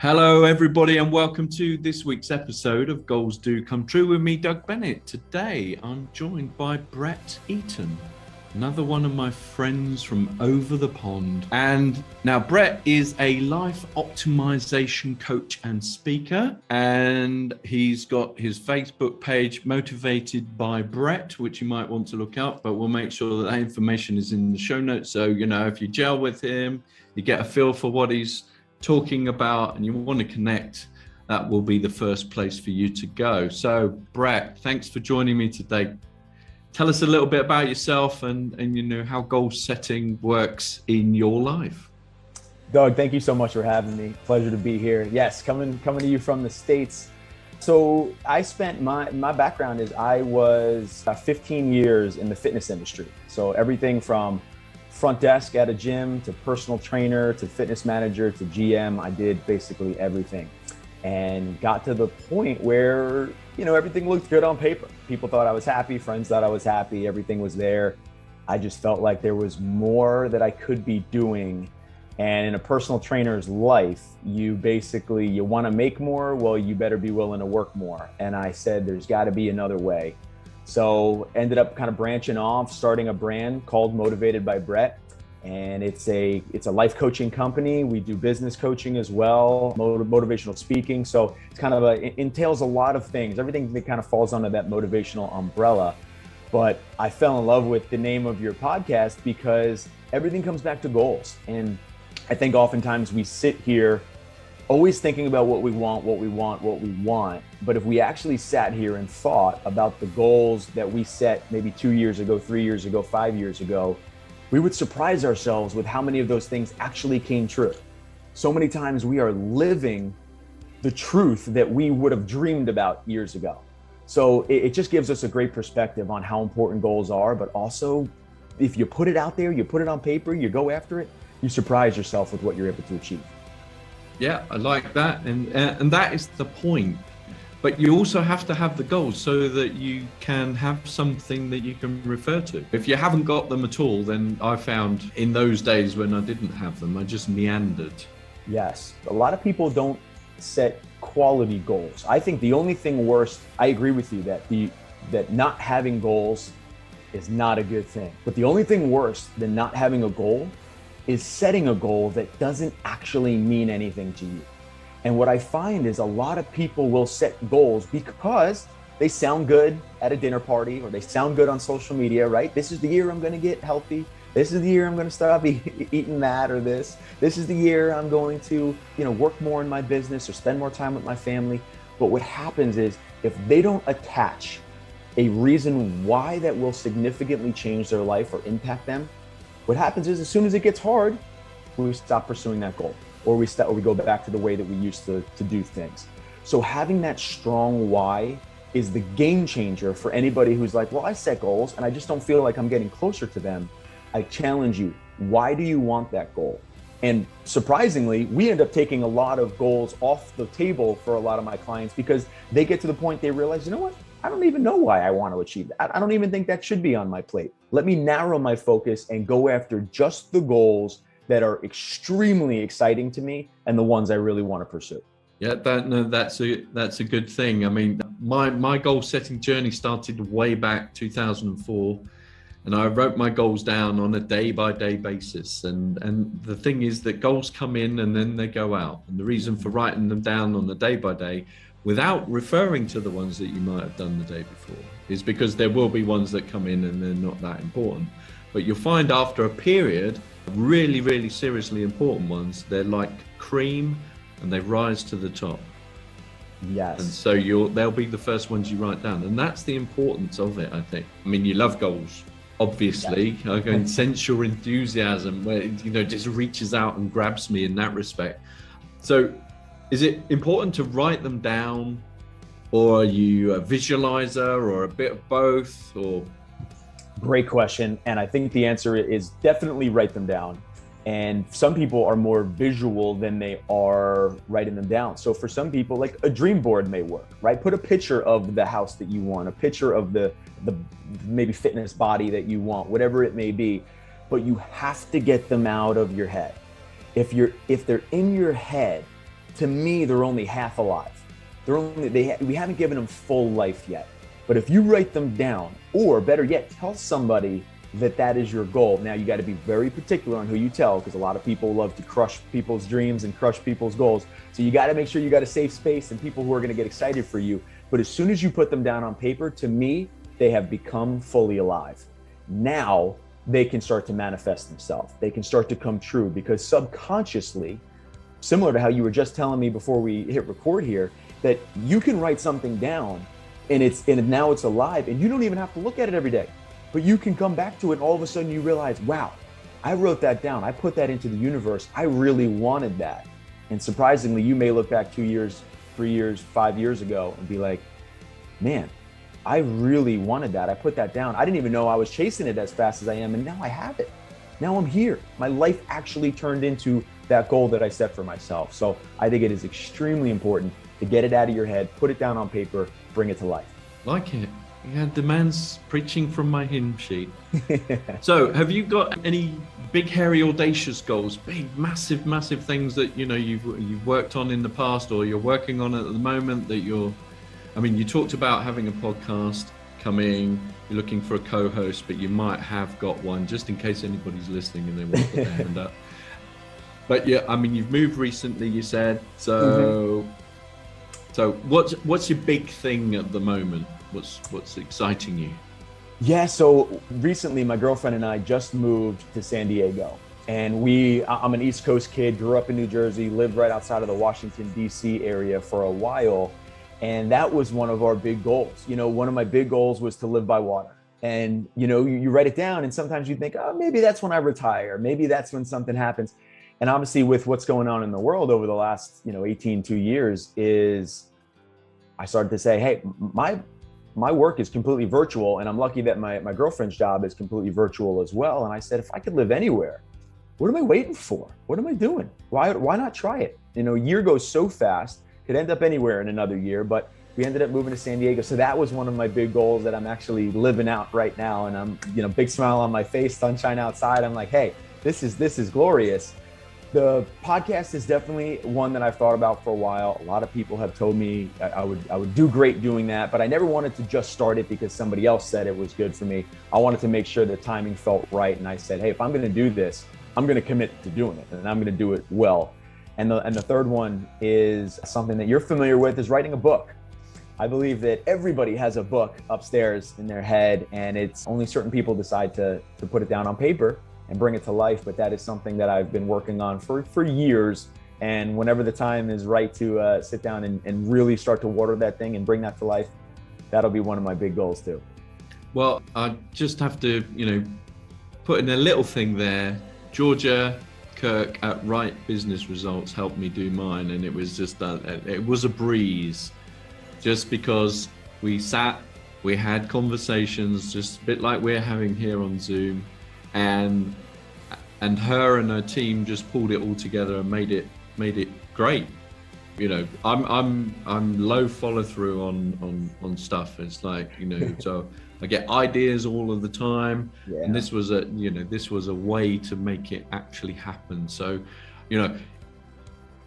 Hello, everybody, and welcome to this week's episode of Goals Do Come True with me, Doug Bennett. Today, I'm joined by Brett Eaton, another one of my friends from over the pond. And now, Brett is a life optimization coach and speaker, and he's got his Facebook page, Motivated by Brett, which you might want to look up, but we'll make sure that information is in the show notes. So, if you gel with him, you get a feel for what he's talking about and you want to connect, that will be the first place for you to go. So Brett, thanks for joining me today. Tell us a little bit about yourself and how goal setting works in your life. Doug, thank you so much for having me. Pleasure to be here. Yes, coming to you from the States. So I spent my background is I was 15 years in the fitness industry. So everything from front desk at a gym to personal trainer to fitness manager to GM. I did basically everything and got to the point where, everything looked good on paper. People thought I was happy. Friends thought I was happy. Everything was there. I just felt like there was more that I could be doing. And in a personal trainer's life, you want to make more. Well, you better be willing to work more. And I said, there's got to be another way. So ended up kind of branching off, starting a brand called Motivated by Brett. And it's a life coaching company. We do business coaching as well, motivational speaking. So it's kind of it entails a lot of things, everything that kind of falls under that motivational umbrella. But I fell in love with the name of your podcast because everything comes back to goals. And I think oftentimes we sit here always thinking about what we want. But if we actually sat here and thought about the goals that we set maybe 2 years ago, 3 years ago, 5 years ago, we would surprise ourselves with how many of those things actually came true. So many times we are living the truth that we would have dreamed about years ago. So it just gives us a great perspective on how important goals are, but also if you put it out there, you put it on paper, you go after it, you surprise yourself with what you're able to achieve. Yeah, I like that. And that is the point. But you also have to have the goals so that you can have something that you can refer to. If you haven't got them at all, then I found in those days when I didn't have them, I just meandered. Yes. A lot of people don't set quality goals. I think the only thing worse, I agree with you that not having goals is not a good thing. But the only thing worse than not having a goal is setting a goal that doesn't actually mean anything to you. And what I find is a lot of people will set goals because they sound good at a dinner party or they sound good on social media, right? This is the year I'm going to get healthy. This is the year I'm going to stop eating that or this. This is the year I'm going to, work more in my business or spend more time with my family. But what happens is if they don't attach a reason why that will significantly change their life or impact them, what happens is as soon as it gets hard, we stop pursuing that goal or we go back to the way that we used to do things. So having that strong why is the game changer for anybody who's like, well, I set goals and I just don't feel like I'm getting closer to them. I challenge you. Why do you want that goal? And surprisingly, we end up taking a lot of goals off the table for a lot of my clients because they get to the point they realize, you know what? I don't even know why I want to achieve that. I don't even think that should be on my plate. Let me narrow my focus and go after just the goals that are extremely exciting to me and the ones I really want to pursue. Yeah, that's a good thing. I mean, my goal setting journey started way back 2004, and I wrote my goals down on a day-by-day basis. And the thing is that goals come in and then they go out. And the reason for writing them down on a day-by-day without referring to the ones that you might have done the day before is because there will be ones that come in and they're not that important. But you'll find after a period, really, really seriously important ones, they're like cream and they rise to the top. Yes. And so they'll be the first ones you write down. And that's the importance of it, I think. I mean, you love goals, obviously. Yes. I can sense your enthusiasm where, just reaches out and grabs me in that respect. So is it important to write them down, or are you a visualizer, or a bit of both, or? Great question. And I think the answer is definitely write them down. And some people are more visual than they are writing them down. So for some people, like a dream board may work, right? Put a picture of the house that you want, a picture of the maybe fitness body that you want, whatever it may be. But you have to get them out of your head. If they're in your head, to me, they're only half alive. We haven't given them full life yet. But if you write them down, or better yet, tell somebody that is your goal. Now, you got to be very particular on who you tell, because a lot of people love to crush people's dreams and crush people's goals. So you got to make sure you got a safe space and people who are going to get excited for you. But as soon as you put them down on paper, to me, they have become fully alive. Now they can start to manifest themselves. They can start to come true, because subconsciously, similar to how you were just telling me before we hit record here, that you can write something down and now it's alive, and you don't even have to look at it every day, but you can come back to it, and all of a sudden you realize, wow, I wrote that down. I put that into the universe. I really wanted that. And surprisingly, you may look back 2 years, 3 years, 5 years ago and be like, man, I really wanted that. I put that down. I didn't even know I was chasing it as fast as I am, and now I have it. Now I'm here. My life actually turned into that goal that I set for myself. So I think it is extremely important to get it out of your head, put it down on paper, bring it to life. Like it. Yeah, the man's preaching from my hymn sheet. So have you got any big, hairy, audacious goals, big, massive things that, you know, you've worked on in the past, or you're working on at the moment that you talked about having a podcast coming, you're looking for a co-host, but you might have got one, just in case anybody's listening and they want to put their hand up. But yeah, I mean, you've moved recently, you said. So So what's your big thing at the moment? What's exciting you? Yeah, so recently my girlfriend and I just moved to San Diego. And I'm an East Coast kid, grew up in New Jersey, lived right outside of the Washington, D.C. area for a while. And that was one of our big goals. You know, one of my big goals was to live by water. And, you know, you write it down and sometimes you think, oh, maybe that's when I retire. Maybe that's when something happens. And obviously with what's going on in the world over the last, 2 years is I started to say, hey, my work is completely virtual. And I'm lucky that my girlfriend's job is completely virtual as well. And I said, if I could live anywhere, what am I waiting for? What am I doing? Why not try it? You know, a year goes so fast, could end up anywhere in another year, but we ended up moving to San Diego. So that was one of my big goals that I'm actually living out right now. And I'm, big smile on my face, sunshine outside. I'm like, hey, this is glorious. The podcast is definitely one that I've thought about for a while. A lot of people have told me I would do great doing that, but I never wanted to just start it because somebody else said it was good for me. I wanted to make sure the timing felt right. And I said, hey, if I'm going to do this, I'm going to commit to doing it, and I'm going to do it well. And the third one is something that you're familiar with, is writing a book. I believe that everybody has a book upstairs in their head, and it's only certain people decide to put it down on paper and bring it to life. But that is something that I've been working on for years. And whenever the time is right to sit down and really start to water that thing and bring that to life, that'll be one of my big goals too. Well, I just have to, put in a little thing there. Georgia Kirk at Right Business Results helped me do mine, and it was just it was a breeze, just because we had conversations just a bit like we're having here on Zoom, and her and her team just pulled it all together and made it great. I'm low follow through on stuff. It's like, so I get ideas all of the time, and this was a way to make it actually happen. So,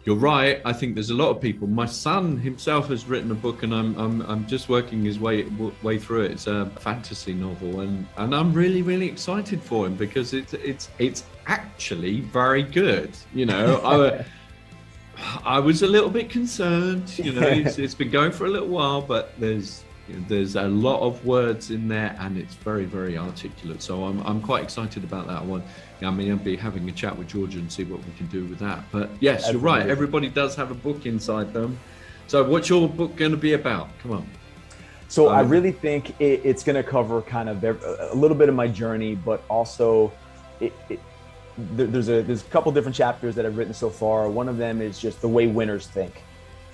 you're right. I think there's a lot of people. My son himself has written a book, and I'm just working his way through it. It's a fantasy novel, and I'm really, really excited for him because it's actually very good. I was a little bit concerned. It's been going for a little while, but there's a lot of words in there, and it's very, very articulate. So I'm quite excited about that one. I'll be having a chat with Georgia and see what we can do with that. But yes, you're right. Everybody does have a book inside them. So what's your book going to be about? Come on. So I really think it's going to cover kind of a little bit of my journey, but also there's a couple different chapters that I've written so far. One of them is just the way winners think.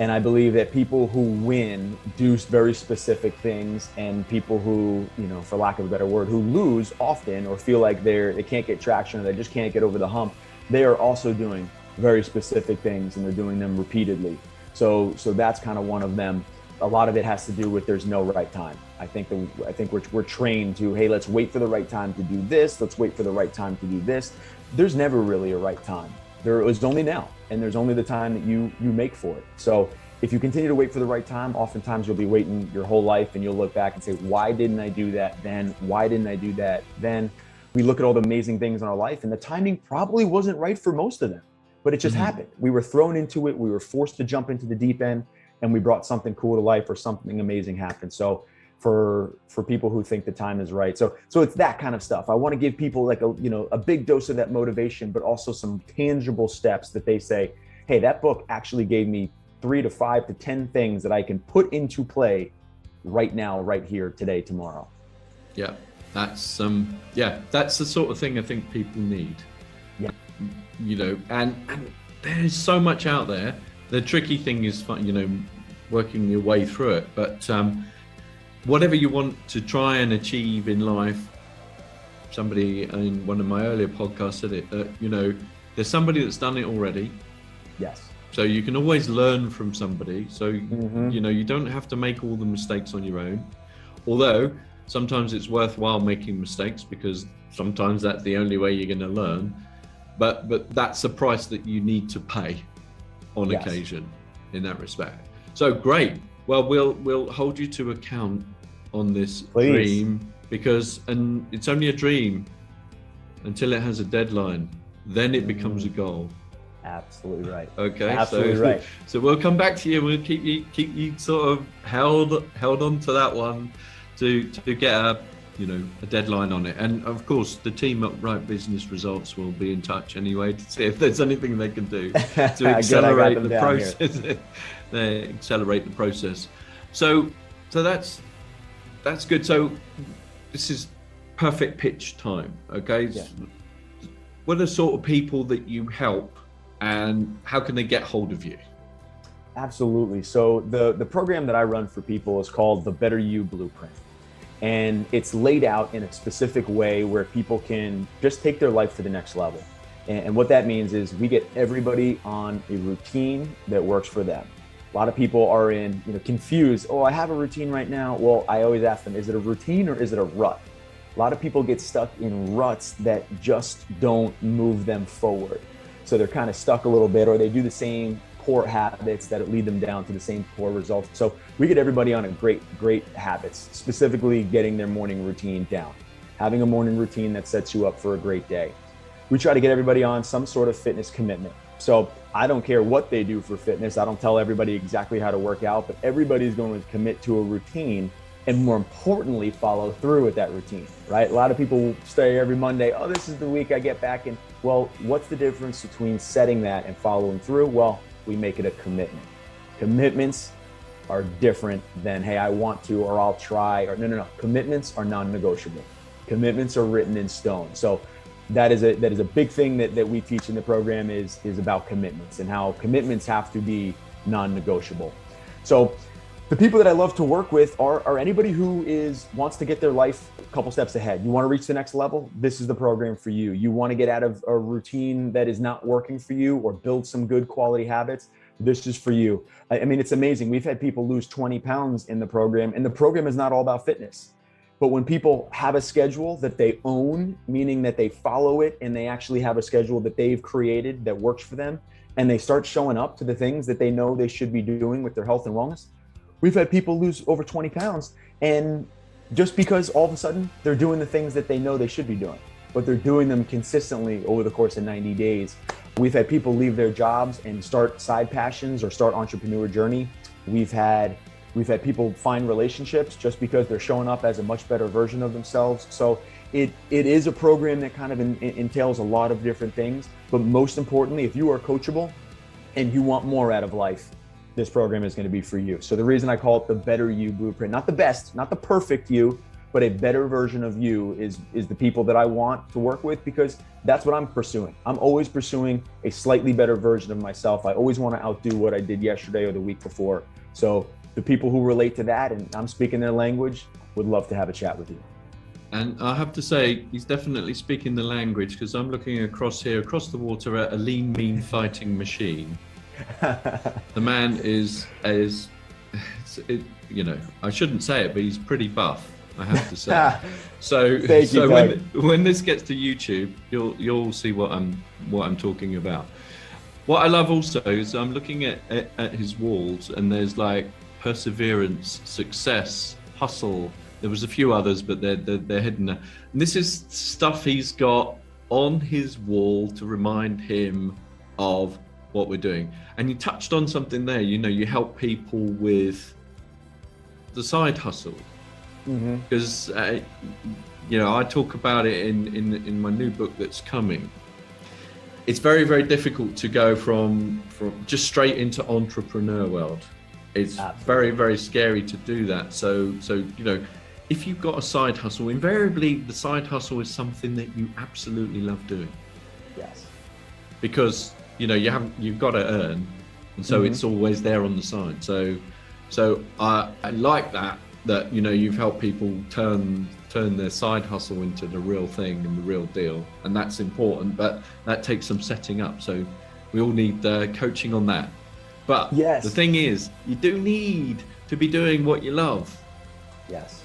And I believe that people who win do very specific things, and people who, for lack of a better word, who lose often or feel like they can't get traction or they just can't get over the hump, they are also doing very specific things, and they're doing them repeatedly. So that's kind of one of them. A lot of it has to do with there's no right time. I think we're trained to, hey, let's wait for the right time to do this. Let's wait for the right time to do this. There's never really a right time. There is only now, and there's only the time that you make for it. So if you continue to wait for the right time, oftentimes you'll be waiting your whole life, and you'll look back and say, why didn't I do that then? Why didn't I do that then? We look at all the amazing things in our life, and the timing probably wasn't right for most of them, but it just happened. We were thrown into it. We were forced to jump into the deep end, and we brought something cool to life, or something amazing happened. So for people who think the time is right. So it's that kind of stuff. I want to give people like a big dose of that motivation, but also some tangible steps that they say, hey, that book actually gave me 3 to 5 to 10 things that I can put into play right now, right here, today, tomorrow. Yeah, that's the sort of thing I think people need. Yeah. And there's so much out there. The tricky thing is, working your way through it. But whatever you want to try and achieve in life, somebody in one of my earlier podcasts said it, there's somebody that's done it already. Yes. So you can always learn from somebody. So, you don't have to make all the mistakes on your own. Although sometimes it's worthwhile making mistakes, because sometimes that's the only way you're going to learn. But that's the price that you need to pay on occasion in that respect. So great. Well, we'll hold you to account on this dream, because it's only a dream until it has a deadline. Then it becomes a goal. Absolutely right. Okay. Absolutely right. So we'll come back to you. We'll keep you sort of held on to that one to get a deadline on it. And of course, the team at Right Business Results will be in touch anyway to see if there's anything they can do to accelerate the process. They accelerate the process. So that's good. So this is perfect pitch time. Okay. Yeah. What are the sort of people that you help, and how can they get hold of you? Absolutely. So the program that I run for people is called the Better You Blueprint. And it's laid out in a specific way where people can just take their life to the next level. And what that means is we get everybody on a routine that works for them. A lot of people are confused. Oh, I have a routine right now. Well, I always ask them, is it a routine or is it a rut? A lot of people get stuck in ruts that just don't move them forward. So they're kind of stuck a little bit, or they do the same poor habits that lead them down to the same poor results. So we get everybody on a great habits, specifically getting their morning routine down, having a morning routine that sets you up for a great day. We try to get everybody on some sort of fitness commitment. So I don't care what they do for fitness. I don't tell everybody exactly how to work out, but everybody's going to commit to a routine, and more importantly, follow through with that routine, right? A lot of people stay every Monday. Oh, this is the week I get back in. Well, what's the difference between setting that and following through? Well, we make it a commitment. Commitments are different than, hey, I want to, or I'll try, or no. Commitments are non-negotiable. Commitments are written in stone. So that is a big thing that we teach in the program is about commitments, and how commitments have to be non-negotiable. So the people that I love to work with are anybody who wants to get their life a couple steps ahead. You want to reach the next level? This is the program for you. You want to get out of a routine that is not working for you, or build some good quality habits? This is for you. I mean, it's amazing. We've had people lose 20 pounds in the program, and the program is not all about fitness. But when people have a schedule that they own, meaning that they follow it, and they actually have a schedule that they've created that works for them, and they start showing up to the things that they know they should be doing with their health and wellness, we've had people lose over 20 pounds, and just because all of a sudden they're doing the things that they know they should be doing, but they're doing them consistently over the course of 90 days. We've had people leave their jobs and start side passions or start entrepreneur journey. We've had people find relationships just because they're showing up as a much better version of themselves. So it is a program that kind of entails a lot of different things, but most importantly, if you are coachable and you want more out of life, this program is going to be for you. So the reason I call it the Better You Blueprint, not the best, not the perfect you, but a better version of you is the people that I want to work with, because that's what I'm pursuing. I'm always pursuing a slightly better version of myself. I always want to outdo what I did yesterday or the week before. So the people who relate to that, and I'm speaking their language, would love to have a chat with you. And I have to say, he's definitely speaking the language, because I'm looking across the water at a lean, mean fighting machine. The man is, I shouldn't say it, but he's pretty buff. I have to say. So, Thank you, when this gets to YouTube, you'll see what I'm talking about. What I love also is I'm looking at his walls, and there's like perseverance, success, hustle. There was a few others, but they're hidden there. And this is stuff he's got on his wall to remind him of what we're doing. And you touched on something there. You help people with the side hustle, because I talk about it in my new book that's coming. It's very, very difficult to go from just straight into entrepreneur world. It's Absolutely. Very, very scary to do that. So if you've got a side hustle, invariably the side hustle is something that you absolutely love doing. Yes. Because you've got to earn, and so it's always there on the side. So I like that you've helped people turn their side hustle into the real thing and the real deal, and that's important, but that takes some setting up. So we all need coaching on that. But yes, the thing is, you do need to be doing what you love. Yes.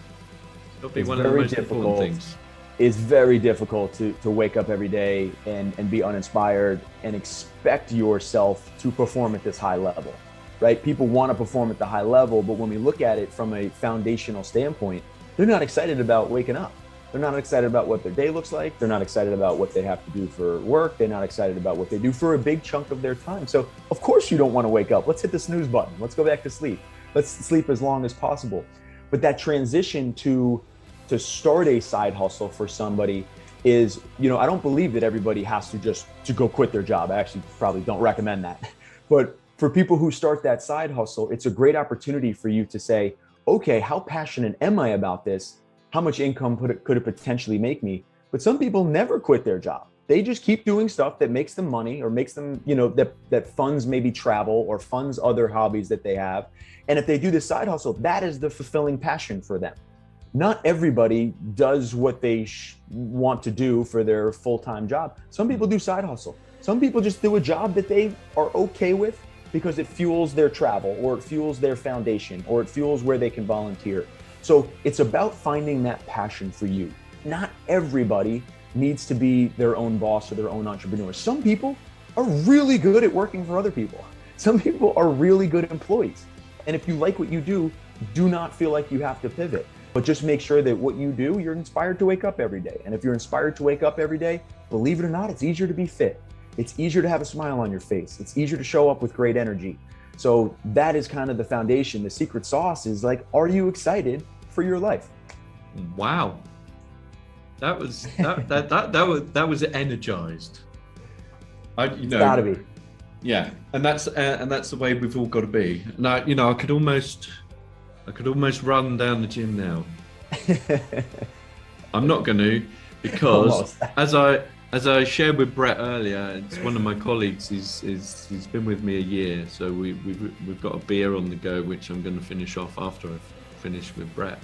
It'll be one of the most important things. It's very difficult to wake up every day and be uninspired and expect yourself to perform at this high level, right? People want to perform at the high level, but when we look at it from a foundational standpoint, they're not excited about waking up. They're not excited about what their day looks like. They're not excited about what they have to do for work. They're not excited about what they do for a big chunk of their time. So of course you don't want to wake up. Let's hit the snooze button. Let's go back to sleep. Let's sleep as long as possible. But that transition to start a side hustle for somebody is, I don't believe that everybody has to go quit their job. I actually probably don't recommend that. But for people who start that side hustle, it's a great opportunity for you to say, okay, how passionate am I about this? How much income could it potentially make me? But some people never quit their job. They just keep doing stuff that makes them money, or makes them, that funds maybe travel or funds other hobbies that they have. And if they do the side hustle, that is the fulfilling passion for them. Not everybody does what they want to do for their full-time job. Some people do side hustle. Some people just do a job that they are okay with because it fuels their travel, or it fuels their foundation, or it fuels where they can volunteer. So it's about finding that passion for you. Not everybody needs to be their own boss or their own entrepreneur. Some people are really good at working for other people. Some people are really good employees. And if you like what you do not feel like you have to pivot, but just make sure that what you do, you're inspired to wake up every day. And if you're inspired to wake up every day, believe it or not, it's easier to be fit. It's easier to have a smile on your face. It's easier to show up with great energy. So that is kind of the foundation. The secret sauce is like, are you excited for your life? Wow. That was that was energized. Gotta be. Yeah, and that's the way we've all got to be. Now, I could almost run down the gym now. I'm not going to, because as I shared with Brett earlier, it's one of my colleagues. He's been with me a year, so we've got a beer on the go, which I'm going to finish off after I've finished with Brett.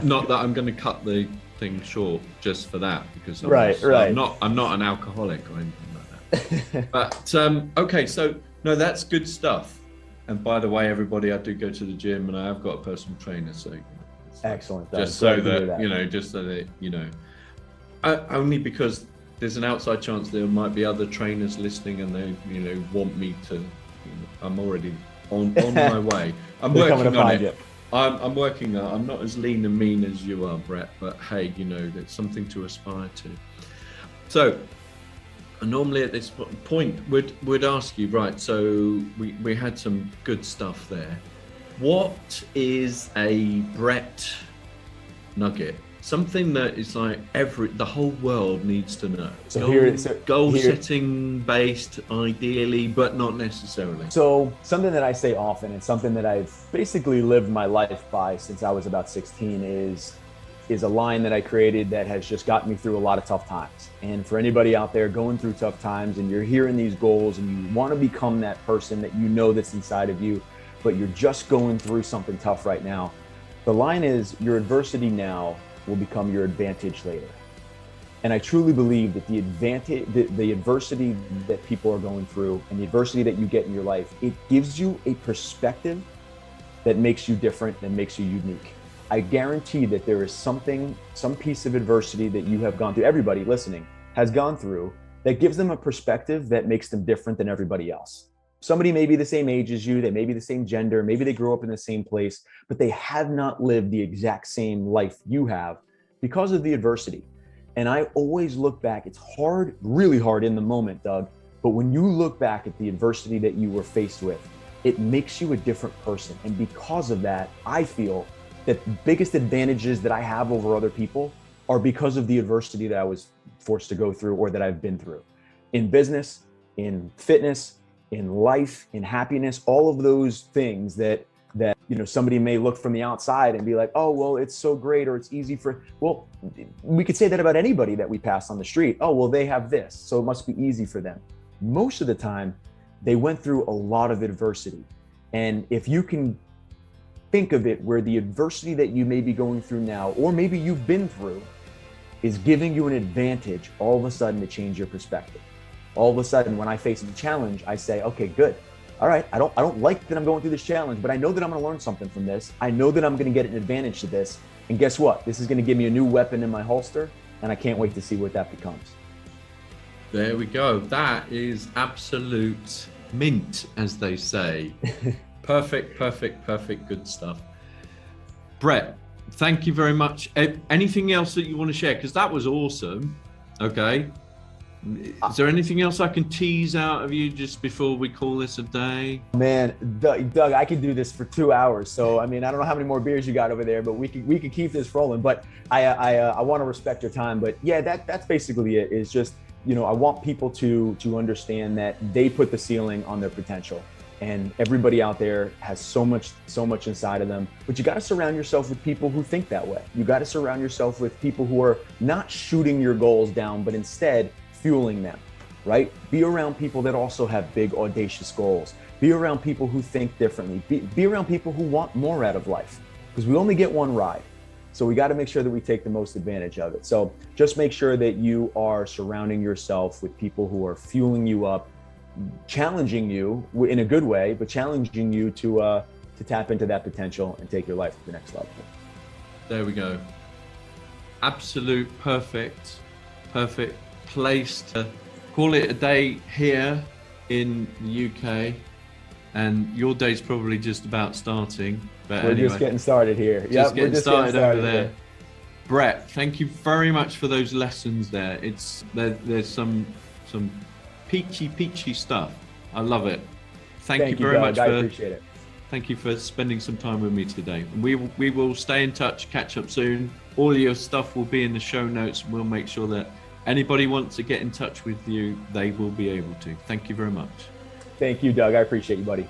Not that I'm going to cut the thing short just for that, because I'm not an alcoholic or anything like that. But okay, so no, that's good stuff. And by the way, everybody, I do go to the gym, and I have got a personal trainer. So excellent. Just so that only because there's an outside chance there might be other trainers listening, and they want me to. I'm already on my way. I'm working on it. I'm working on it. I'm not as lean and mean as you are, Brett, but hey, there's something to aspire to. So normally at this point we'd ask you, right, so we had some good stuff there. What is a Brett nugget? Something that is like the whole world needs to know. Goal setting based, ideally, but not necessarily. So something that I say often, and something that I've basically lived my life by since I was about 16, is a line that I created that has just gotten me through a lot of tough times. And for anybody out there going through tough times, and you're hearing these goals and you want to become that person that that's inside of you, but you're just going through something tough right now, the line is, your adversity now will become your advantage later. And I truly believe that the adversity that people are going through, and the adversity that you get in your life, it gives you a perspective that makes you different, that makes you unique. I guarantee that there is something, some piece of adversity that you have gone through, everybody listening has gone through, that gives them a perspective that makes them different than everybody else. Somebody may be the same age as you, they may be the same gender, maybe they grew up in the same place, but they have not lived the exact same life you have because of the adversity. And I always look back, it's hard, really hard in the moment, Doug, but when you look back at the adversity that you were faced with, it makes you a different person. And because of that, I feel that the biggest advantages that I have over other people are because of the adversity that I was forced to go through or that I've been through. In business, in fitness, in life, in happiness, all of those things that somebody may look from the outside and be like, oh, well, it's so great, or it's easy for, well, we could say that about anybody that we pass on the street. Oh, well, they have this, so it must be easy for them. Most of the time, they went through a lot of adversity. And if you can think of it where the adversity that you may be going through now, or maybe you've been through, is giving you an advantage all of a sudden to change your perspective. All of a sudden, when I face a challenge, I say, okay, good. All right, I don't like that I'm going through this challenge, but I know that I'm gonna learn something from this. I know that I'm gonna get an advantage to this. And guess what? This is gonna give me a new weapon in my holster, and I can't wait to see what that becomes. There we go. That is absolute mint, as they say. Perfect. Good stuff. Brett, thank you very much. Anything else that you want to share? Because that was awesome. Okay. Is there anything else I can tease out of you just before we call this a day? Man, Doug, I could do this for 2 hours. So, I mean, I don't know how many more beers you got over there, but we could keep this rolling. But I want to respect your time. But yeah, that's basically it. Is just, I want people to understand that they put the ceiling on their potential. And everybody out there has so much inside of them, but you got to surround yourself with people who think that way. You got to surround yourself with people who are not shooting your goals down, but instead fueling them, right? Be around people that also have big, audacious goals. Be around people who think differently. Be around people who want more out of life, because we only get one ride. So we got to make sure that we take the most advantage of it. So just make sure that you are surrounding yourself with people who are fueling you up, challenging you in a good way, but challenging you to tap into that potential and take your life to the next level. There we go. Absolute perfect place to call it a day here in the UK, and your day's probably just about starting. But we're anyway, just getting started here. Just getting started over there. Here. Brett, thank you very much for those lessons there. There's some peachy stuff. I love it. Thank you very much. I appreciate it. Thank you for spending some time with me today. We will stay in touch, catch up soon. All your stuff will be in the show notes. We'll make sure that anybody wants to get in touch with you, they will be able to. Thank you very much. Thank you, Doug. I appreciate you, buddy.